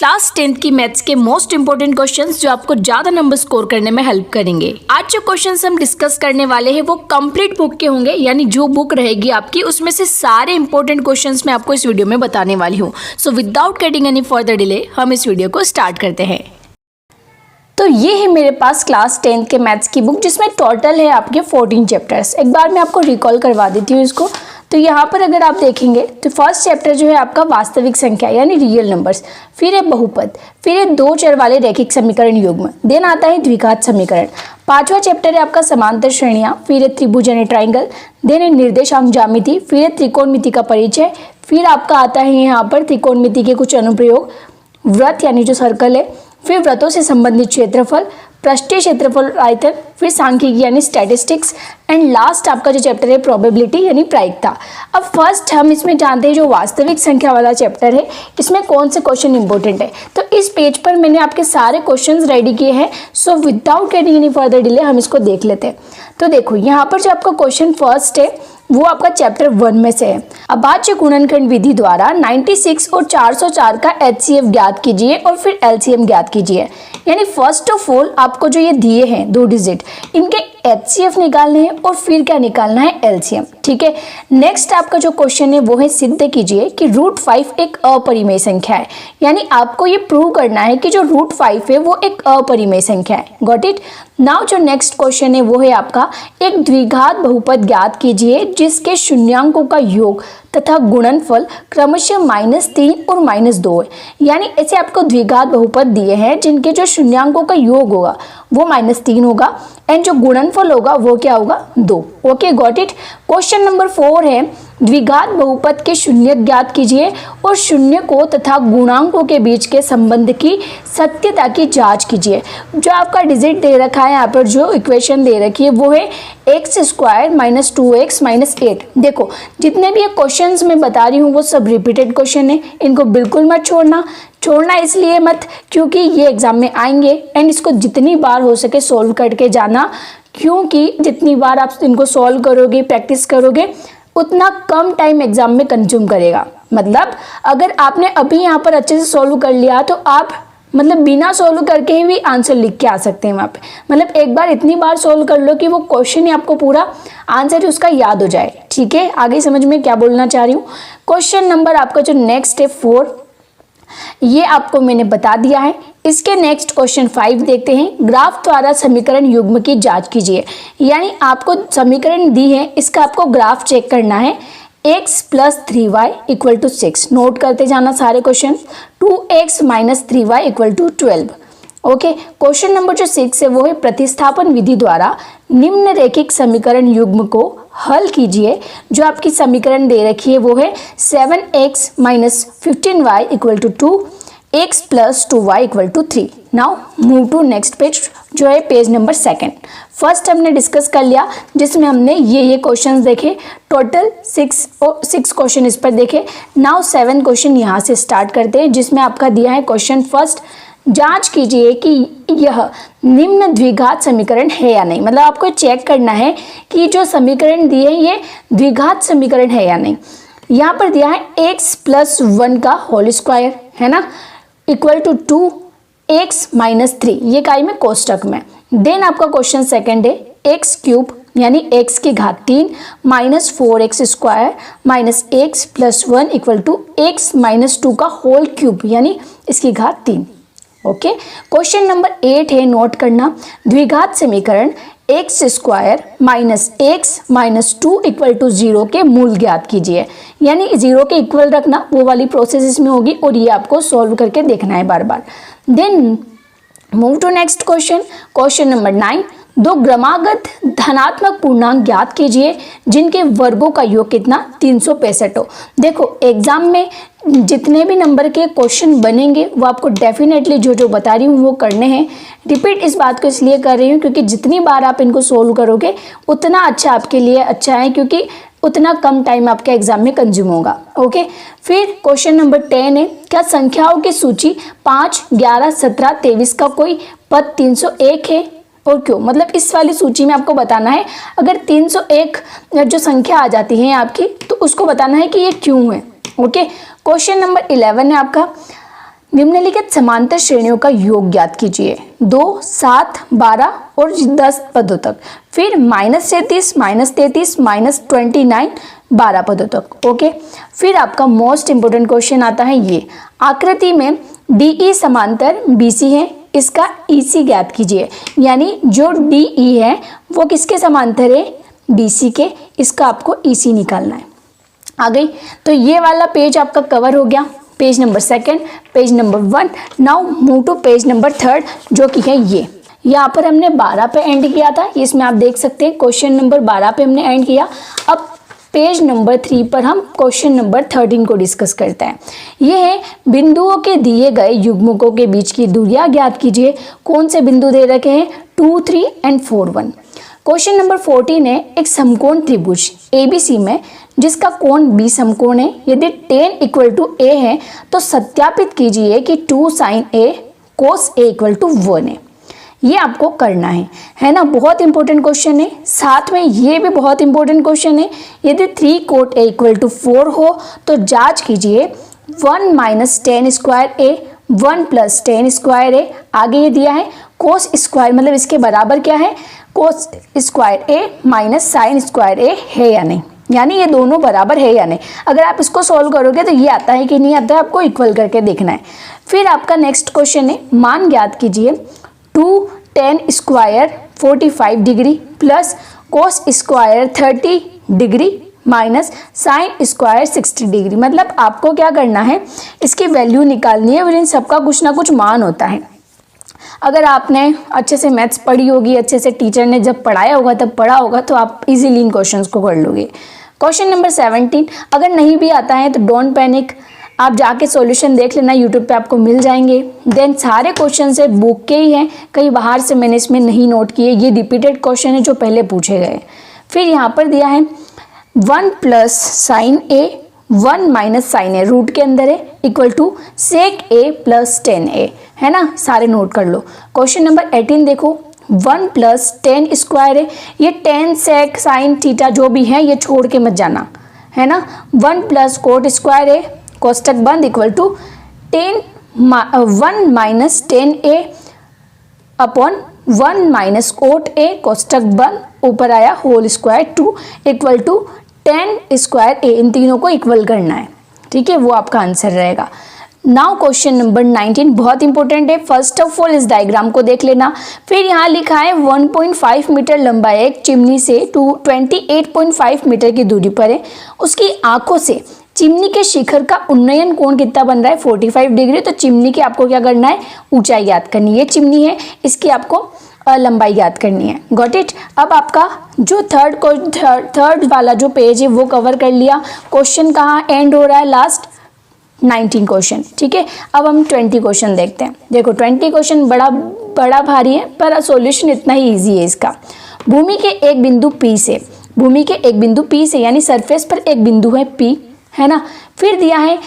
Class 10th की maths के most important questions जो आपको ज्यादा नंबर स्कोर करने में हेल्प करेंगे। आज जो क्वेश्चंस हम डिस्कस करने वाले हैं वो कंप्लीट बुक के होंगे, यानी जो बुक रहेगी आपकी उसमें से सारे इंपॉर्टेंट क्वेश्चंस मैं आपको इस वीडियो में बताने वाली हूँ। So without getting any further delay हम इस वीडियो को स्टार्ट करते हैं। तो ये है मेरे पास क्लास 10th के मैथ्स की बुक जिसमें टोटल है आपके 14 चैप्टर्स। एक बार मैं आपको रिकॉल करवा देती हूँ इसको। तो यहाँ पर अगर आप देखेंगे तो फर्स्ट चैप्टर जो है आपका वास्तविक संख्या यानी रियल नंबर्स, फिर है बहुपद, फिर है दो चर वाले रैखिक समीकरण युग्म, देन आता है द्विघात समीकरण। पांचवा चैप्टर है आपका समांतर श्रेणियां, फिर है त्रिभुज यानी ट्राइंगल, देन है निर्देशांक ज्यामिति, फिर है त्रिकोणमिति का परिचय, फिर आपका आता है यहाँ पर त्रिकोणमिति के कुछ अनुप्रयोग, वृत्त यानी जो सर्कल है, फिर वृत्तों से संबंधित क्षेत्रफल, पृष्ठीय क्षेत्रफल आयतन, फिर सांख्यिकी यानी स्टैटिस्टिक्स, एंड लास्ट आपका जो चैप्टर है प्रोबेबिलिटी यानी प्रायिकता। अब फर्स्ट हम इसमें जानते हैं जो वास्तविक संख्या वाला चैप्टर है इसमें कौन से क्वेश्चन इंपॉर्टेंट है। तो इस पेज पर मैंने आपके सारे क्वेश्चंस रेडी किए हैं। So without getting any further delay हम इसको देख लेते हैं। तो देखो यहाँ पर जो आपका क्वेश्चन फर्स्ट है वो आपका चैप्टर 1 में से है। अभाज्य गुणनखंड विधि द्वारा 96 और 404 का HCF ज्ञात कीजिए और फिर LCM ज्ञात कीजिए। यानी फर्स्ट ऑफ ऑल आपको जो ये दिए हैं दो डिजिट, इनके HCF निकालने हैं और फिर क्या निकालना है LCM। ठीक है, नेक्स्ट आपका जो क्वेश्चन है वो है सिद्ध कीजिए कि √5 एक अपरिमेय संख्या है। यानी आपको ये प्रूव करना है कि जो √5 है वो एक अपरिमेय संख्या है। Got it. नाउ जो नेक्स्ट क्वेश्चन है वो है आपका एक द्विघात बहुपद ज्ञात कीजिए जिसके शून्यांकों का योग तथा गुणनफल क्रमशः -3 और -2 है। यानी ऐसे आपको द्विघात बहुपद दिए हैं जिनके जो शून्यांकों का योग होगा वो -3 होगा एंड जो गुणनफल होगा वो क्या होगा 2। Okay, got it. Question number 4 है द्विघात बहुपद के शून्य ज्ञात कीजिए और शून्य को तथा गुणांकों के बीच के संबंध की सत्यता की जांच कीजिए। जो आपका डिजिट दे रखा है यहाँ पर जो इक्वेशन दे रखी है वो है x² - 2x - 8। देखो जितने भी ये क्वेश्चंस मैं बता रही हूँ वो सब रिपीटेड क्वेश्चन है, इनको बिल्कुल मत छोड़ना इसलिए मत क्योंकि ये एग्जाम में आएंगे एंड इसको जितनी बार हो सके सॉल्व करके जाना, क्योंकि जितनी बार आप इनको सॉल्व करोगे प्रैक्टिस करोगे उतना कम टाइम एग्जाम में कंज्यूम करेगा। मतलब अगर आपने अभी यहाँ पर अच्छे से सॉल्व कर लिया तो आप मतलब बिना सॉल्व करके ही भी आंसर लिख के आ सकते हैं वहाँ पे। मतलब एक बार इतनी बार सॉल्व कर लो कि वो क्वेश्चन ही आपको पूरा आंसर ही उसका याद हो जाए। ठीक है, आगे समझ में क्या बोलना चाह रही हूँ। क्वेश्चन नंबर आपका जो नेक्स्ट है 4, ये आपको मैंने बता दिया है। इसके नेक्स्ट क्वेश्चन 5 देखते हैं। ग्राफ द्वारा समीकरण युग्म की जांच कीजिए। यानी आपको समीकरण दी है, इसका आपको ग्राफ चेक करना है। x + 3y = 6। नोट करते जाना सारे question. 2x - 3y = 12। Okay, question number जो 6 है वो है प्रतिस्थापन विधि द्वारा निम्न रैखिक समीकरण युग्म को हल कीजिए। जो आपकी समीकरण दे रखी है वो है 7x - 15y = 2, x + 2y = 3। Now move to next page जो है पेज नंबर 2। फर्स्ट हमने डिस्कस कर लिया जिसमें हमने ये क्वेश्चंस देखे, टोटल 6 क्वेश्चन इस पर देखे। नाउ 7 क्वेश्चन यहाँ से स्टार्ट करते हैं जिसमें आपका दिया है क्वेश्चन फर्स्ट, जांच कीजिए कि यह निम्न द्विघात समीकरण है या नहीं। मतलब आपको चेक करना है कि जो समीकरण दिए हैं ये द्विघात समीकरण है या नहीं। यहाँ पर दिया है x + 1 का होल स्क्वायर है ना = 2x - 3, ये काय में कोष्टक में। देन आपका क्वेश्चन सेकंड है x³ यानी x की घात 3 - 4x² - x + 1 = x - 2 का होल क्यूब यानी इसकी घात 3। ओके, क्वेश्चन नंबर 8 है, नोट करना। द्विघात समीकरण x² - x - 2 = 0 के मूल ज्ञात कीजिए। यानी 0 के इक्वल रखना, वो वाली प्रोसेस इसमें होगी और ये आपको सॉल्व करके देखना है बार बार। Then move to next question. Question number 9, दो क्रमागत धनात्मक पूर्णांक ज्ञात कीजिए जिनके वर्गों का योग कितना 365 हो। देखो एग्जाम में जितने भी नंबर के क्वेश्चन बनेंगे वो आपको डेफिनेटली जो बता रही हूँ वो करने हैं। रिपीट इस बात को इसलिए कर रही हूँ क्योंकि जितनी बार आप इनको सोल्व करोगे उतना अच्छा आपके लिए अच्छा है, क्योंकि उतना कम टाइम आपके एग्जाम में कंज्यूम होगा। ओके, फिर क्वेश्चन नंबर 10 है, क्या संख्याओं की सूची 5, 11, 17, 23 का कोई पद 301 है और क्यों। मतलब इस वाली सूची में आपको बताना है अगर 301 जो संख्या आ जाती है आपकी तो उसको बताना है कि ये क्यों है। ओके, क्वेश्चन नंबर 11 है आपका, निम्नलिखित समांतर श्रेणियों का योग ज्ञात कीजिए। 2, 7, 12 और 10 पदों तक। फिर -33, -33, -29, 12 पदों तक। ओके, फिर आपका मोस्ट इंपोर्टेंट क्वेश्चन आता है ये, आकृति में DE समांतर BC है, इसका EC ज्ञात कीजिए। यानी जो DE है वो किसके समांतर है? BC के, इसका आपको EC निकालना है। आ गई? तो ये वाला पेज आपका कवर हो गया, page number 2, page number 1। Now move to page number 3 जो कि है ये। यहाँ पर हमने 12 पे एंड किया था, इसमें आप देख सकते हैं क्वेश्चन नंबर 12 पे हमने एंड किया। अब पेज नंबर 3 पर हम क्वेश्चन नंबर 13 को डिस्कस करते हैं। ये है, बिंदुओं के दिए गए युग्मकों के बीच की दूरियां ज्ञात कीजिए। कौन से बिंदु दे रखे हैं? 2, 3 एंड 4, 1। क्वेश्चन नंबर 14 है, एक समकोण त्रिभुज ABC में जिसका कोण B समकोण है, यदि tan = A है तो सत्यापित कीजिए कि 2 sin A cos A = 1 है। ये आपको करना है ना। बहुत इंपॉर्टेंट क्वेश्चन है। साथ में ये भी बहुत इंपॉर्टेंट क्वेश्चन है, यदि 3 cot A = 4 हो तो जांच कीजिए 1 - tan square A 1 + tan square A। आगे ये दिया है cos स्क्वायर, मतलब इसके बराबर क्या है? cos square A - sin square A है या नहीं, यानी ये दोनों बराबर है या नहीं। अगर आप इसको सॉल्व करोगे तो ये आता है कि नहीं आता है, आपको इक्वल करके देखना है। फिर आपका नेक्स्ट क्वेश्चन है, मान ज्ञात कीजिए 2 tan square 45 degree plus cos square 30 degree minus sin square 60 degree. मतलब आपको क्या करना है, इसकी वैल्यू निकालनी है और इन सबका कुछ ना कुछ मान होता है। अगर आपने अच्छे से मैथ्स पढ़ी होगी, अच्छे से टीचर ने जब पढ़ाया होगा तब पढ़ा होगा, तो आप इजीली इन क्वेश्चंस को कर लोगे। क्वेश्चन नंबर 17, अगर नहीं भी आता है तो डोंट पैनिक, आप जाके सॉल्यूशन देख लेना, यूट्यूब पे आपको मिल जाएंगे। देन सारे क्वेश्चन से बुक के ही हैं, कहीं बाहर से मैंने इसमें नहीं नोट किए, ये रिपीटेड क्वेश्चन है जो पहले पूछे गए। फिर यहाँ पर दिया है 1 + sin A 1 - sin A, root के अंदर है, equal to sec A + tan A, है ना। सारे नोट कर लो। क्वेश्चन नंबर 18 देखो, 1 + tan स्क्वायर है, ये tan sec sin थीटा जो भी है ये छोड़ के मत जाना, है ना। 1 + cot स्क्वायर है, कोष्टक बंद, equal to 1 - tan A upon 1 - cot A, कोष्टक बंद, ऊपर आया whole square 2 equal to tan square A। इन तीनों को इक्वल करना है, ठीक है, वो आपका आंसर रहेगा। नाउ क्वेश्चन नंबर 19 बहुत इंपॉर्टेंट है। फर्स्ट ऑफ ऑल इस डायग्राम को देख लेना। फिर यहाँ लिखा है 1.5 मीटर लंबा एक चिमनी से 28.5 मीटर की दूरी पर है, उसकी आंखों से चिमनी के शिखर का उन्नयन कोण कितना बन रहा है? 45 डिग्री। तो चिमनी की आपको क्या करना है? ऊंचाई ज्ञात करनी है। ये चिमनी है, इसकी आपको लंबाई ज्ञात करनी है। Got it. अब आपका जो थर्ड वाला जो पेज है वो कवर कर लिया। क्वेश्चन कहाँ एंड हो रहा है? लास्ट 19 क्वेश्चन, ठीक है। अब हम 20 क्वेश्चन देखते हैं। देखो 20 क्वेश्चन बड़ा भारी है पर सॉल्यूशन इतना ही इजी है इसका। भूमि के एक बिंदु P से यानी सरफेस पर एक बिंदु है P, है ना। फिर दिया है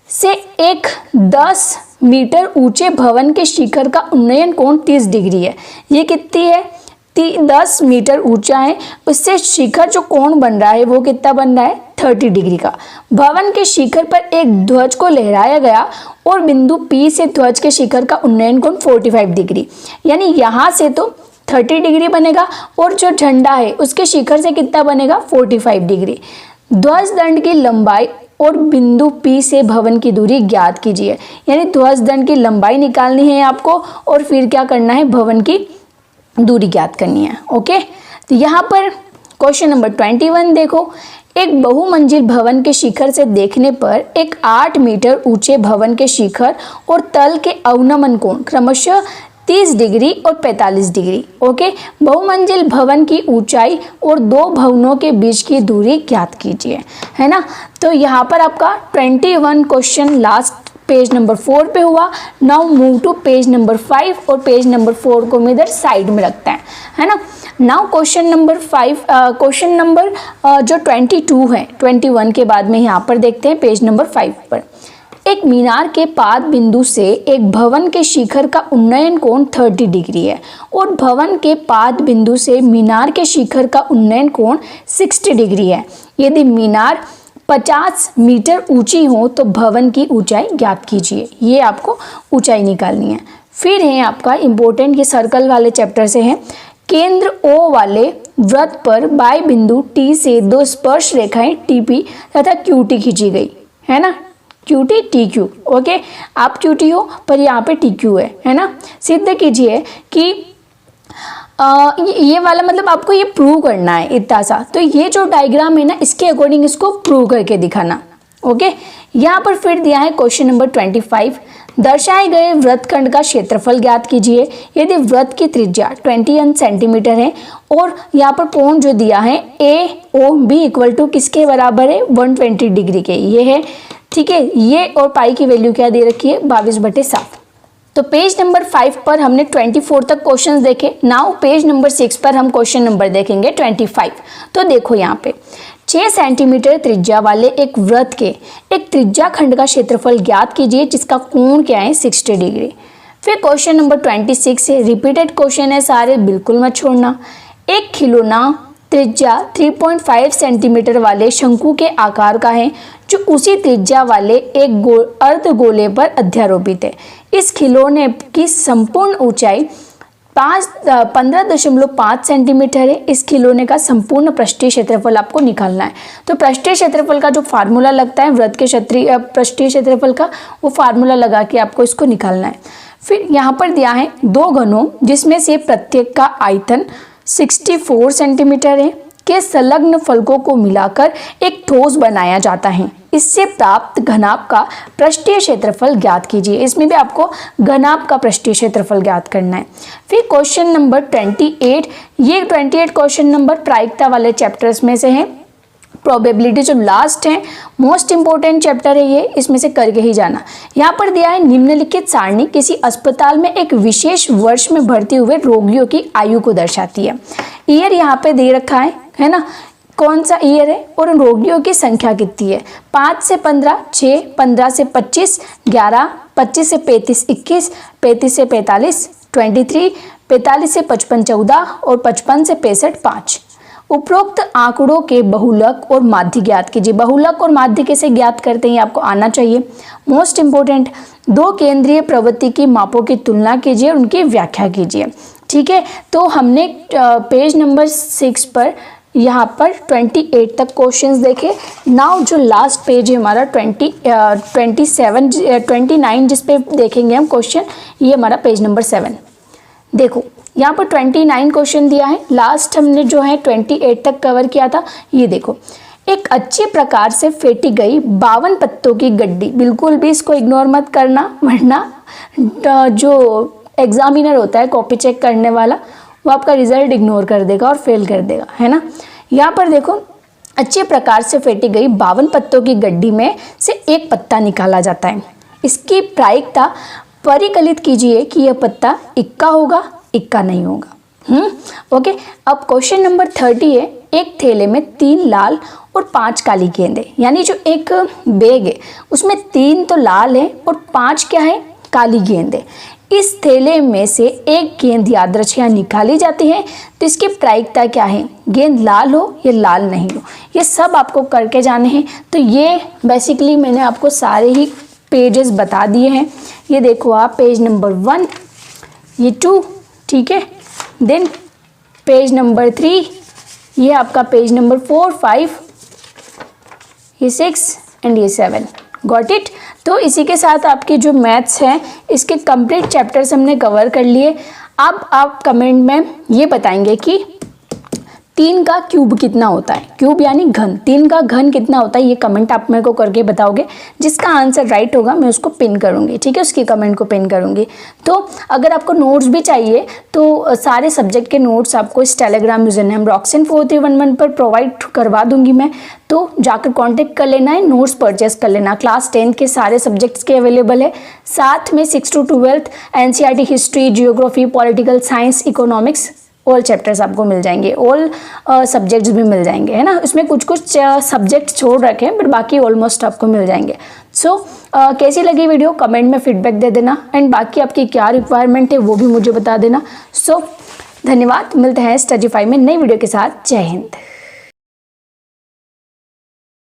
से एक 10 मीटर ऊंचे भवन के शिखर का उन्नयन कोण 30 डिग्री है। ये कितनी है? 10 मीटर ऊंचा है, उससे शिखर जो कोण बन रहा है वो कितना बन रहा है? 30 डिग्री का। भवन के शिखर पर एक ध्वज को लहराया गया और बिंदु P से ध्वज के शिखर का उन्नयन कोण 45 डिग्री, यानी यहाँ से तो 30 डिग्री बनेगा और जो झंडा है उसके शिखर से कितना बनेगा? 45 डिग्री। ध्वज दंड की लंबाई और बिंदु P से भवन की दूरी ज्ञात कीजिए। यानी ध्वज दंड की लंबाई निकालनी है आपको और फिर क्या करना है? भवन की दूरी ज्ञात करनी है। ओके, तो यहाँ पर क्वेश्चन नंबर 21 देखो, एक बहुमंजिल भवन के शिखर से देखने पर एक 8 मीटर ऊंचे भवन के शिखर और तल के अवनमन कोण क्रमशः 30 डिग्री और 45 डिग्री। ओके, बहुमंजिल भवन की ऊंचाई और दो भवनों के बीच की दूरी ज्ञात कीजिए, है ना। तो यहाँ पर आपका 21 क्वेश्चन लास्ट पेज नंबर 4 पे हुआ। Now move to page number 5 और पेज नंबर 4 को हम इधर साइड में रखते हैं, है ना। Now question number 5 question number जो 22 है 21 के बाद में यहाँ पर देखते हैं पेज नंबर 5 पर। एक मीनार के पाद बिंदु से एक भवन के शिखर का उन्नयन कोण 30 डिग्री है और भवन के पाद बिंदु से मीनार के शिखर का उन्नयन कोण 60 डिग्री है। यदि मीनार 50 मीटर ऊंची हो तो भवन की ऊंचाई ज्ञात कीजिए। ये आपको ऊंचाई निकालनी है। फिर है आपका इम्पोर्टेंट, ये सर्कल वाले चैप्टर से है। केंद्र O वाले वृत्त पर बाई बिंदु T से दो स्पर्श रेखाएं TP तथा QT खींची गई है ना, QT TQ। ओके, आप QT हो पर यहाँ पे TQ है ना। सिद्ध कीजिए कि ये वाला मतलब आपको ये प्रूव करना है इतना सा। तो ये जो डायग्राम है ना, इसके अकॉर्डिंग इसको प्रूव करके दिखाना। ओके, यहाँ पर फिर दिया है क्वेश्चन नंबर 25, दर्शाए गए वृत्तखंड का क्षेत्रफल ज्ञात कीजिए। यदि वृत्त की त्रिज्या 21 सेंटीमीटर है और यहाँ पर कोण जो दिया है AOB इक्वल टू किसके बराबर है, 120 डिग्री के, ये है। ठीक है, ये और पाई की वैल्यू क्या दे रखी है, 22/7। तो पेज नंबर 5 पर हमने 24 तक क्वेश्चंस देखे। नाउ पेज नंबर 6 पर हम क्वेश्चन नंबर देखेंगे 25। तो देखो यहाँ पे 6 सेंटीमीटर त्रिज्या वाले एक वृत्त के एक त्रिज्या खंड का क्षेत्रफल ज्ञात कीजिए जिसका कोण क्या है, 60 डिग्री। फिर क्वेश्चन नंबर 26 है, रिपीटेड क्वेश्चन है सारे, बिल्कुल मत छोड़ना। एक खिलौना त्रिज्या 3.5 सेंटीमीटर वाले शंकु के आकार का है जो उसी त्रिज्या वाले एक अर्धगोले पर अध्यारोपित है। इस खिलौने की संपूर्ण ऊंचाई 15.5 सेंटीमीटर है। इस खिलौने का संपूर्ण पृष्ठीय क्षेत्रफल आपको निकालना है। तो पृष्ठीय क्षेत्रफल का जो फार्मूला लगता है वृत्त के पृष्ठीय क्षेत्रफल का, वो फार्मूला लगा के आपको इसको निकालना है। फिर यहाँ पर दिया है दो घनों जिसमें से प्रत्येक का आयतन 64 सेंटीमीटर है के संलग्न फलकों को मिलाकर एक ठोस बनाया जाता है। इससे प्राप्त घनाभ का पृष्ठीय क्षेत्रफल ज्ञात कीजिए। इसमें भी आपको घनाभ का पृष्ठीय क्षेत्रफल ज्ञात करना है। फिर क्वेश्चन नंबर 28, ये 28 क्वेश्चन नंबर प्रायिकता वाले चैप्टर्स में से है। प्रोबेबिलिटी जो लास्ट है, मोस्ट इंपॉर्टेंट चैप्टर है ये, इसमें से करके ही जाना। यहाँ पर दिया है निम्नलिखित सारणी किसी अस्पताल में एक विशेष वर्ष में भर्ती हुए रोगियों की आयु को दर्शाती है। ईयर यहाँ पे दे रखा है ना, कौन सा ईयर है और उन रोगियों की संख्या कितनी है। 5 से 15 6, 15 से 25 11, 25 से 35 21, 35 से 45 23, 45 से 55 14 और 55 से 65 5। उपरोक्त आंकड़ों के बहुलक और माध्य ज्ञात कीजिए। बहुलक और माध्य कैसे ज्ञात करते हैं आपको आना चाहिए। मोस्ट इंपोर्टेंट, दो केंद्रीय प्रवृत्ति की मापों की तुलना कीजिए और उनकी व्याख्या कीजिए। ठीक है, तो हमने पेज नंबर 6 पर यहाँ पर 28 तक क्वेश्चंस देखे। नाउ जो लास्ट पेज है हमारा 29 जिस पे देखेंगे हम क्वेश्चन, ये हमारा पेज नंबर 7। देखो यहाँ पर 29 क्वेश्चन दिया है, लास्ट हमने जो है 28 तक कवर किया था। ये देखो, एक अच्छी प्रकार से फेंटी गई 52 पत्तों की गड्डी, बिल्कुल भी इसको इग्नोर मत करना वरना जो एग्जामिनर होता है कॉपी चेक करने वाला, वो आपका रिजल्ट इग्नोर कर देगा और फेल कर देगा, है ना। यहाँ पर देखो, अच्छे प्रकार से फेंटी गई 52 पत्तों की गड्डी में से एक पत्ता निकाला जाता है। इसकी प्रायिकता परिकलित कीजिए कि यह पत्ता इक्का होगा, इक्का नहीं होगा। ओके, अब क्वेश्चन नंबर 30 है, एक थैले में 3 लाल और 5 काली गेंदें, यानी जो एक बैग है उसमें 3 तो लाल है और 5 क्या है, काली गेंदें। इस थैले में से एक गेंद यादृच्छिक निकाली जाती है, तो इसकी प्रायिकता क्या है, गेंद लाल हो या लाल नहीं हो, ये सब आपको करके जाने हैं। तो ये बेसिकली मैंने आपको सारे ही पेजेस बता दिए हैं। ये देखो आप, पेज नंबर 1, ये 2, ठीक है, देन पेज नंबर 3, ये आपका पेज नंबर 4 5, ये 6 एंड ये 7। Got it. तो इसी के साथ आपकी जो मैथ्स है इसके कंप्लीट चैप्टर्स हमने कवर कर लिए। अब आप कमेंट में ये बताएंगे कि 3 का क्यूब कितना होता है, क्यूब यानी घन, 3 का घन कितना होता है, ये कमेंट आप मेरे को करके बताओगे। जिसका आंसर राइट होगा मैं उसको पिन करूँगी, ठीक है, उसकी कमेंट को पिन करूँगी। तो अगर आपको नोट्स भी चाहिए तो सारे सब्जेक्ट के नोट्स आपको इस टेलीग्राम यूजर नेम roxin4311 पर प्रोवाइड करवा दूंगी मैं, तो जाकर कांटेक्ट कर लेना है, नोट्स परचेस कर लेना। क्लास 10 के सारे सब्जेक्ट्स के अवेलेबल है, साथ में 6 to 12 NCERT history, geography, political science, economics, all chapters आपको मिल जाएंगे, ऑल सब्जेक्ट्स भी मिल जाएंगे, है ना। उसमें कुछ सब्जेक्ट छोड़ रखे हैं बट बाकी ऑलमोस्ट आपको मिल जाएंगे। सो कैसी लगी वीडियो कमेंट में फीडबैक दे देना, एंड बाकी आपकी क्या रिक्वायरमेंट है वो भी मुझे बता देना। सो धन्यवाद, मिलते हैं स्टडीफाई में नई वीडियो के साथ। जय हिंद।